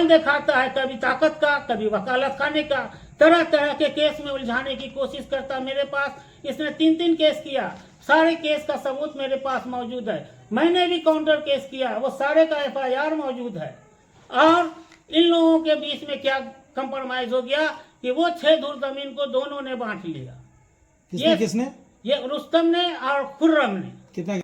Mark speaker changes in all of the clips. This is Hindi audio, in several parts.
Speaker 1: बल दिखाता है, कभी ताकत का, कभी वकालत खाने का, तरह तरह के केस में उलझाने की कोशिश करता। मेरे पास इसने 3 केस किया, सारे केस का सबूत मेरे पास मौजूद है। मैंने भी काउंटर केस किया, वो सारे का FIR मौजूद है। और इन लोगों के बीच में क्या कंप्रोमाइज हो गया कि वो 6 धुर जमीन को दोनों ने बांट लिया।
Speaker 2: किसने?
Speaker 1: ये रुस्तम ने और खुर्रम ने।
Speaker 2: कितना?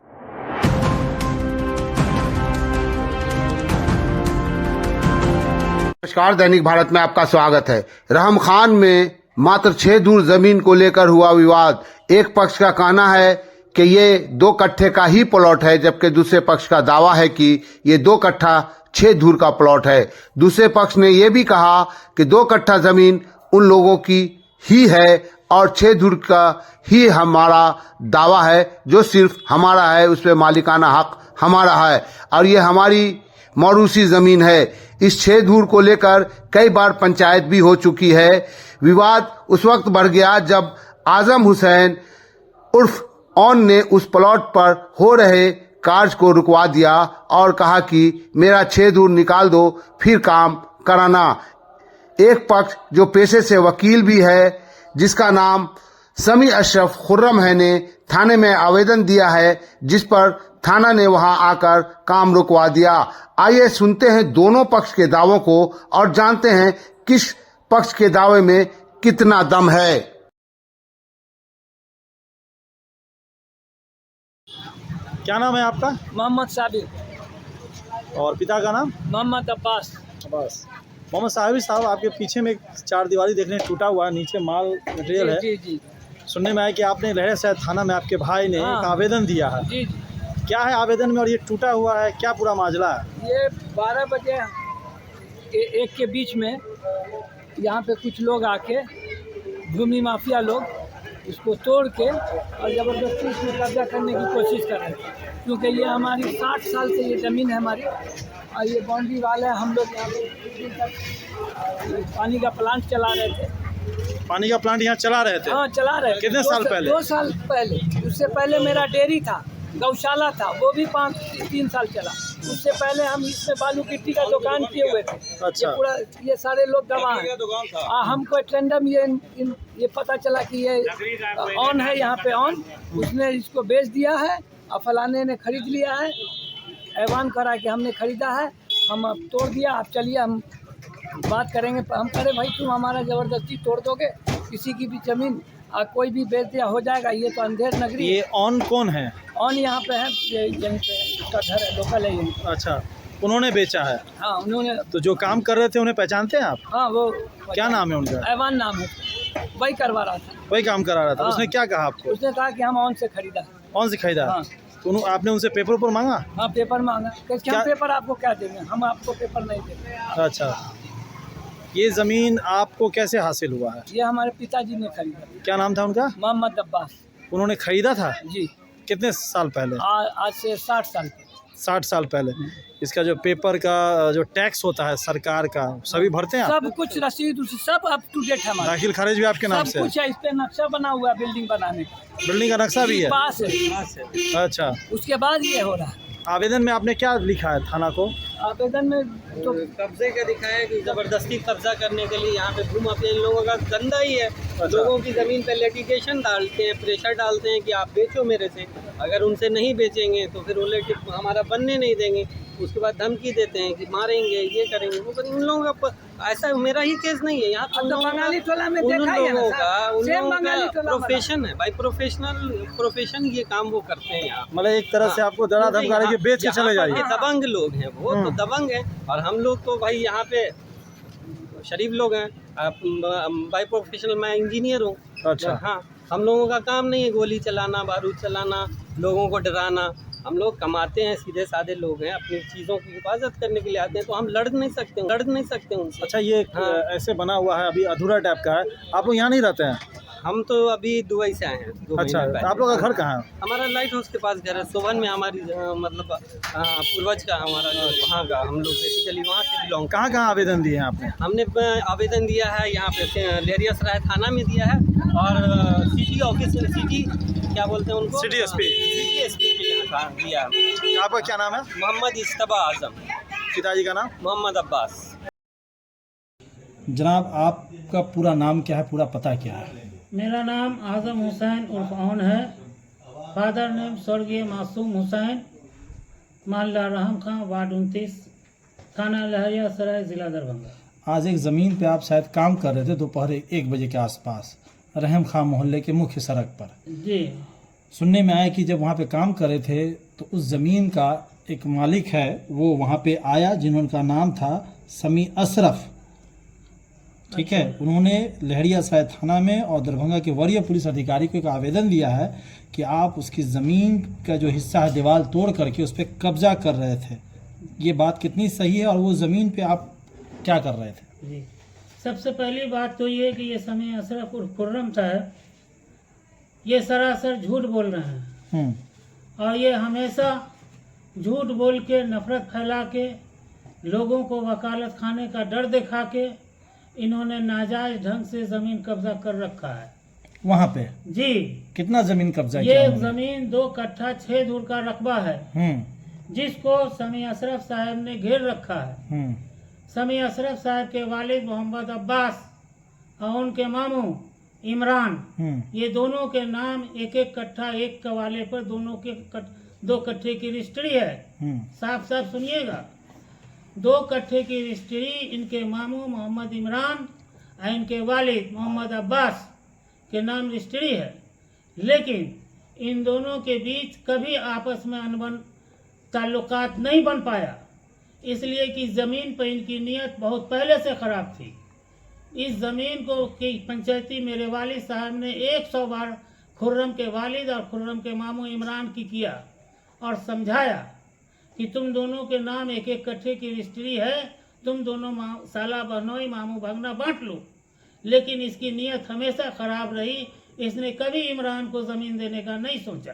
Speaker 3: नमस्कार, दैनिक भारत में आपका स्वागत है। रहम खान में मात्र 6 धुर जमीन को लेकर हुआ विवाद। एक पक्ष का कहना है कि ये 2 कट्ठे का ही प्लॉट है, जबकि दूसरे पक्ष का दावा है कि ये 2 कट्ठा 6 धुर का प्लॉट है। दूसरे पक्ष ने यह भी कहा कि 2 कट्ठा जमीन उन लोगों की ही है और 6 धुर का ही हमारा दावा है, जो सिर्फ हमारा है, उस पर मालिकाना हक हमारा है और ये हमारी मौरूसी जमीन है। इस 6 धुर को लेकर कई बार पंचायत भी हो चुकी है। विवाद उस वक्त बढ़ गया जब आजम हुसैन उर्फ ऑन ने उस प्लॉट पर हो रहे कार्य को रुकवा दिया और कहा कि मेरा 6 धुर निकाल दो, फिर काम कराना। एक पक्ष जो पेशे से वकील भी है, जिसका नाम समी अशरफ खुर्रम है, ने थाने में आवेदन दिया है, जिस पर थाना ने वहां आकर काम रुकवा दिया। आइए सुनते हैं दोनों पक्ष के दावों को और जानते हैं किस पक्ष के दावे में कितना दम है।
Speaker 2: क्या नाम है आपका?
Speaker 4: मोहम्मद साबिर।
Speaker 2: और पिता का नाम?
Speaker 4: मोहम्मद अब्बास।
Speaker 2: मोहम्मद साहब, आपके पीछे में एक 4 दीवारी देखने टूटा हुआ है, नीचे माल मटेरियल है।
Speaker 4: जी।
Speaker 2: सुनने में आया कि आपने लहरा शायद थाना में आपके भाई ने एक आवेदन दिया है।
Speaker 4: जी।
Speaker 2: क्या है आवेदन में और ये टूटा हुआ है, क्या पूरा माजला है?
Speaker 4: ये 12 बजे 1 के बीच में यहाँ पे कुछ लोग आके, भूमि माफिया लोग, इसको तोड़ के और ज़बरदस्ती इसमें कब्जा करने की कोशिश कर रहे थे। क्योंकि ये हमारी 60 साल से ये ज़मीन है हमारी, और ये बाउंड्री वाले हम लोग यहाँ पे पानी का प्लांट चला रहे थे।
Speaker 2: पानी का प्लांट यहाँ चला रहे थे?
Speaker 4: हाँ, चला रहे थे।
Speaker 2: कितने साल पहले?
Speaker 4: 2 साल पहले। उससे पहले मेरा डेयरी था, गौशाला था, वो भी 3 साल चला। उससे पहले हम इसमें बालू गिट्टी का दुकान किए हुए थे।
Speaker 2: अच्छा।
Speaker 4: ये पूरा, ये सारे लोग गवाह हैं। हमको टेंडम ये पता चला कि ये ऑन है, यहाँ पे ऑन, उसने इसको बेच दिया है और फलाने ने खरीद लिया है। ऐवान करा कि हमने खरीदा है, हम अब तोड़ दिया, आप चलिए हम बात करेंगे। हम कह रहे भाई तुम हमारा ज़बरदस्ती तोड़ दोगे, किसी की भी ज़मीन कोई भी बेच दिया हो जाएगा, ये तो अंधेर नगरी।
Speaker 2: ये ऑन कौन है?
Speaker 4: ऑन यहाँ पे है, यहीं पे उसका घर है, लोकल है यहीं।
Speaker 2: अच्छा, उन्होंने बेचा है?
Speaker 4: हाँ, उन्होंने।
Speaker 2: तो जो काम कर रहे थे उन्हें पहचानते हैं आप?
Speaker 4: हाँ, वो
Speaker 2: क्या नाम है उनका?
Speaker 4: ऐवान नाम है, वही करवा रहा था,
Speaker 2: वही काम करा रहा था।
Speaker 4: हाँ।
Speaker 2: उसने क्या कहा आपको?
Speaker 4: उसने कहा कि हम ऑन से खरीदा।
Speaker 2: कौन से खरीदा?
Speaker 4: हाँ।
Speaker 2: तो आपने उनसे पेपर पर मांगा?
Speaker 4: हाँ, पेपर मांगा। क्या पेपर आपको क्या देंगे, हम आपको पेपर नहीं देंगे।
Speaker 2: अच्छा, ये ज़मीन आपको कैसे हासिल हुआ है?
Speaker 4: ये हमारे पिताजी ने खरीदा।
Speaker 2: क्या नाम था उनका?
Speaker 4: मोहम्मद अब्बास।
Speaker 2: उन्होंने खरीदा था?
Speaker 4: जी।
Speaker 2: कितने साल पहले?
Speaker 4: आज से 60 साल पहले।
Speaker 2: 60 साल पहले। इसका जो पेपर का जो टैक्स होता है सरकार का, सभी भरते हैं आप?
Speaker 4: सब कुछ रसीद सब अप टू डेट है हमारा।
Speaker 2: दाखिल खारिज भी आपके नाम से?
Speaker 4: सब कुछ है, इस पे नक्शा बना हुआ है बिल्डिंग बनाने का।
Speaker 2: बिल्डिंग का नक्शा भी है?
Speaker 4: पास है।
Speaker 2: अच्छा,
Speaker 4: उसके बाद ये हो रहा है।
Speaker 2: आवेदन में आपने क्या लिखा है थाना को?
Speaker 4: आवेदन में तो
Speaker 5: कब्जे का दिखाया है कि ज़बरदस्ती कब्जा करने के लिए यहाँ पे भूमाफिया इन लोगों का धंधा ही है। लोगों की ज़मीन पे लिटिगेशन डालते हैं, प्रेशर डालते हैं कि आप बेचो मेरे से। अगर उनसे नहीं बेचेंगे तो फिर वो हमारा बनने नहीं देंगे। उसके बाद धमकी देते हैं कि मारेंगे, ये करेंगे, वो करेंगे। उन लोगों का ऐसा मेरा ही केस नहीं है यहाँ, उन लोगों का प्रोफेशन है भाई, प्रोफेशन ये काम वो करते हैं यहाँ।
Speaker 2: मतलब एक तरह से आपको डरा धमका रहे कि बेच के चले जाइए।
Speaker 5: दबंग लोग हैं वो, तो दबंग हैं। और हम लोग तो भाई यहाँ पे शरीफ लोग हैं। बाई प्रोफेशनल मैं इंजीनियर हूँ।
Speaker 2: अच्छा।
Speaker 5: हाँ, हम लोगों का काम नहीं है गोली चलाना, बारूद चलाना, लोगों को डराना। हम लोग कमाते हैं, सीधे साधे लोग हैं, अपनी चीज़ों की हिफाजत करने के लिए आते हैं, तो हम लड़ नहीं सकते उनसे।
Speaker 2: अच्छा, ये ऐसे बना हुआ है, अभी अधूरा टाइप का है। आप लोग यहाँ नहीं रहते हैं?
Speaker 5: हम तो अभी दुबई से आए हैं।
Speaker 2: अच्छा, तो आप लोग का घर कहाँ है?
Speaker 5: हमारा लाइट हाउस के पास घर है, सोवन में। हमारी मतलब पूर्वज का हमारा वहाँ का, हम लोग बेसिकली वहाँ से बिलोंग।
Speaker 2: कहाँ आवेदन दिए हैं आपने?
Speaker 5: हमने आवेदन दिया है यहाँ पे लेरिया सराय थाना में दिया है, और सिटी ऑफिस, सिटी क्या बोलते हैं उनको,
Speaker 2: सिटी एसपी
Speaker 5: के यहाँ दिया है।
Speaker 2: आपका क्या नाम है?
Speaker 5: मोहम्मद इस्तबा आजम।
Speaker 2: पिताजी का नाम?
Speaker 5: मोहम्मद अब्बास।
Speaker 2: जनाब आपका पूरा नाम क्या है, पूरा पता क्या है?
Speaker 1: मेरा नाम आजम हुसैन उर्फ ओन है। फादर नेम स्वर्गीय मासूम हुसैन, मोहल्ला रहम खां, वार्ड 29, थाना लहरिया सराय, जिला दरभंगा।
Speaker 2: आज एक ज़मीन पे आप शायद काम कर रहे थे दोपहर 1 बजे के आसपास, रहम खां मोहल्ले के मुख्य सड़क पर।
Speaker 1: जी
Speaker 2: सुनने में आया कि जब वहाँ पे काम कर रहे थे तो उस ज़मीन का एक मालिक है वो वहाँ पे आया, जिन्होंने नाम था समी अशरफ। ठीक है, उन्होंने लहरिया सराय थाना में और दरभंगा के वरीय पुलिस अधिकारी को एक आवेदन दिया है कि आप उसकी ज़मीन का जो हिस्सा है दीवार तोड़ करके उस पर कब्जा कर रहे थे। ये बात कितनी सही है और वो ज़मीन पे आप क्या कर रहे थे?
Speaker 1: जी, सबसे पहली बात तो ये कि ये समी अशरफ उर्फ खुर्रम साहब ये सरासर झूठ बोल रहे हैं और ये हमेशा झूठ बोल के, नफरत फैला के, लोगों को वकालत खाने का डर दिखा के इन्होंने नाजायज ढंग से ज़मीन कब्जा कर रखा है
Speaker 2: वहाँ पे।
Speaker 1: जी,
Speaker 2: कितना ज़मीन कब्जा
Speaker 1: ये
Speaker 2: किया उन्होंने?
Speaker 1: ज़मीन 2 कट्ठा 6 धूर का रकबा है जिसको समी अशरफ साहब ने घेर रखा है। समी अशरफ साहब के वालिद मोहम्मद अब्बास और उनके मामू इमरान, ये दोनों के नाम 1-1 कट्ठा 1 कवाले पर दोनों के 2 कट्ठे की रजिस्ट्री है। साफ साफ सुनिएगा, 2 कट्ठे की रजिस्ट्री इनके मामू मोहम्मद इमरान और इनके वालिद मोहम्मद अब्बास के नाम रजिस्ट्री है। लेकिन इन दोनों के बीच कभी आपस में अनबन ताल्लुकात नहीं बन पाया, इसलिए कि ज़मीन पर इनकी नीयत बहुत पहले से ख़राब थी। इस ज़मीन को की पंचायती मेरे वालिद साहब ने 100 बार खुर्रम के वालिद और खुर्रम के मामू इमरान की किया और समझाया कि तुम दोनों के नाम 1-1 कट्ठे की रजिस्ट्री है, तुम दोनों साला बहनोई मामू भागना बांट लो। लेकिन इसकी नीयत हमेशा ख़राब रही, इसने कभी इमरान को ज़मीन देने का नहीं सोचा,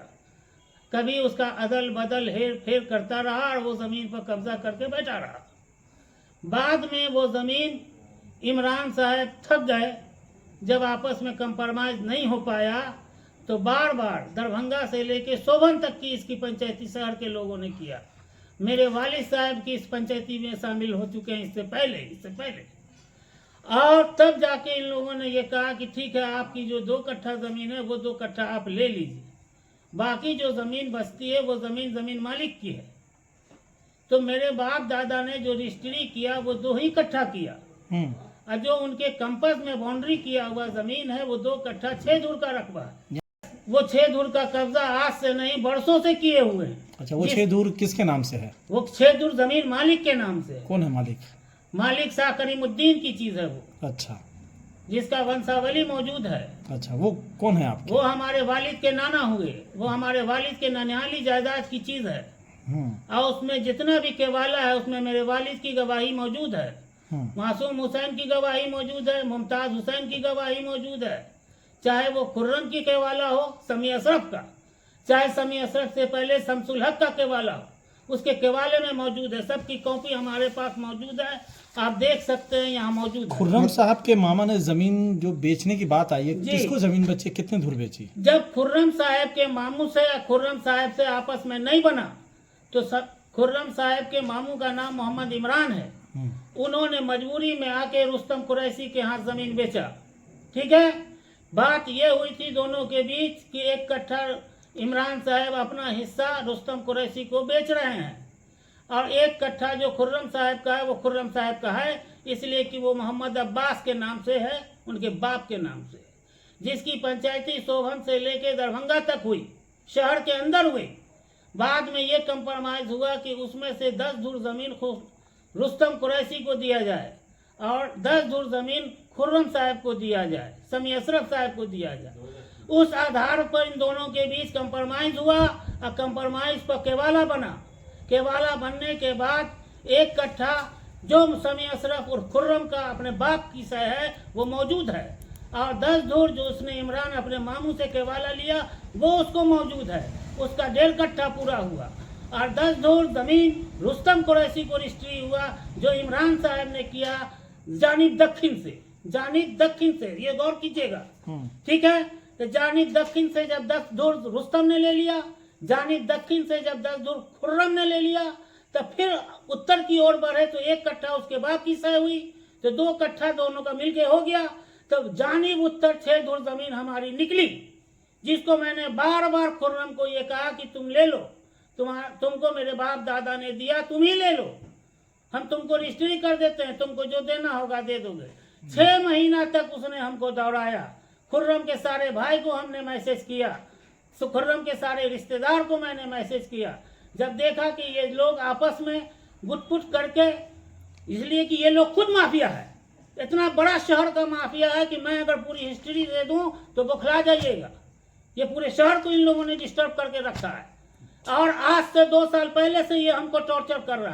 Speaker 1: कभी उसका अदल बदल हेर फेर करता रहा और वो ज़मीन पर कब्जा करके बैठा रहा। बाद में वो ज़मीन इमरान साहब थक गए, जब आपस में कंप्रोमाइज़ नहीं हो पाया तो बार बार दरभंगा से लेके सोबन तक की इसकी पंचायती शहर के लोगों ने किया। मेरे वालिद साहब की इस पंचायती में शामिल हो चुके हैं इससे पहले और तब जाके इन लोगों ने ये कहा कि ठीक है, आपकी जो 2 कट्ठा ज़मीन है वो 2 कट्ठा आप ले लीजिए, बाकी जो ज़मीन बचती है वो ज़मीन मालिक की है। तो मेरे बाप दादा ने जो रजिस्ट्री किया वो 2 ही कट्ठा किया और जो उनके कंपस में बाउंड्री किया हुआ ज़मीन है वो 2 कट्ठा 6 धूर का रकबा है। वो 6 धूर का कब्जा आज से नहीं बरसों से किए हुए हैं।
Speaker 2: अच्छा, वो 6 धूर किसके नाम से है?
Speaker 1: वो 6 धूर ज़मीन मालिक के नाम से है।
Speaker 2: कौन है मालिक?
Speaker 1: मालिक शाह करीमुद्दीन की चीज़ है वो।
Speaker 2: अच्छा,
Speaker 1: जिसका वंशावली मौजूद है।
Speaker 2: अच्छा, वो कौन है आपके?
Speaker 1: वो हमारे वालिद के नाना हुए, वो हमारे वालिद के ननिहाली जायदाद की चीज़ है और उसमें जितना भी केवाला है उसमें मेरे वालिद की गवाही मौजूद है, मासूम हुसैन की गवाही मौजूद है, मुमताज़ हुसैन की गवाही मौजूद है। चाहे वो खुर्रम की केवाला हो समी अशरफ का, चाहे समी अशरफ से पहले शमसुल हक का केवाला हो, उसके केवाले में मौजूद है। सबकी कॉपी हमारे पास मौजूद है, आप देख सकते हैं, यहाँ मौजूद है।
Speaker 2: खुर्रम साहब के मामा ने जमीन जो बेचने की बात आई है, किसको जमीन बेची, कितने धुर बेची?
Speaker 1: जब खुर्रम साहब के मामू से या खुर्रम साहब से आपस में नहीं बना तो खुर्रम साहब के मामू का नाम मोहम्मद इमरान है। उन्होंने मजबूरी में आके रुस्तम कुरैशी के हाथ जमीन बेचा। ठीक है, बात ये हुई थी दोनों के बीच कि 1 कट्ठा इमरान साहब अपना हिस्सा रुस्तम कुरैशी को बेच रहे हैं और 1 कट्ठा जो खुर्रम साहब का है वो खुर्रम साहब का है, इसलिए कि वो मोहम्मद अब्बास के नाम से है, उनके बाप के नाम से, जिसकी पंचायती सोभन से लेके दरभंगा तक हुई, शहर के अंदर हुई। बाद में ये कंप्रोमाइज हुआ कि उसमें से 10 धूर जमीन रुस्तम कुरैशी को दिया जाए और 10 धूर जमीन खुर्रम साहब को दिया जाए, समी अशरफ साहब को दिया जाए। उस आधार पर इन दोनों के बीच कंप्रोमाइज हुआ और कंप्रोमाइज पर केवाला बना। केवाला बनने के बाद 1 कट्ठा जो समी अशरफ और खुर्रम का अपने बाप की सह है वो मौजूद है और 10 धूर जो उसने इमरान अपने मामू से केवाला लिया वो उसको मौजूद है, उसका 1.5 कट्ठा पूरा हुआ और 10 धूर जमीन रुस्तम कुरैशी को रजिस्ट्री हुआ जो इमरान साहब ने किया जानिब दक्षिण से, ये गौर कीजिएगा। ठीक है, तो जानिब दक्षिण से जब 10 धूर रुस्तम ने ले लिया, जानिब दक्षिण से जब 10 धूर खुर्रम ने ले लिया, तब फिर उत्तर की ओर बढ़े तो 1 कट्ठा उसके बाप की सह हुई, तो 2 कट्ठा दोनों का मिलके हो गया। तो जानिब उत्तर 6 धुर जमीन हमारी निकली, जिसको मैंने बार बार खुर्रम को ये कहा कि तुम ले लो, तुमको मेरे बाप दादा ने दिया, तुम ही ले लो, हम तुमको रजिस्ट्री कर देते हैं, तुमको जो देना होगा दे दोगे। 6 महीना तक उसने हमको दौड़ाया। खुर्रम के सारे भाई को हमने मैसेज किया, खुर्रम के सारे रिश्तेदार को मैंने मैसेज किया। जब देखा कि ये लोग आपस में गुटपुट करके, इसलिए कि ये लोग खुद माफिया है, इतना बड़ा शहर का माफिया है कि मैं अगर पूरी हिस्ट्री दे दूं तो बौखला जाइएगा। ये पूरे शहर को इन लोगों ने डिस्टर्ब करके रखा है, और आज से 2 साल पहले से ये हमको टॉर्चर कर रहा है।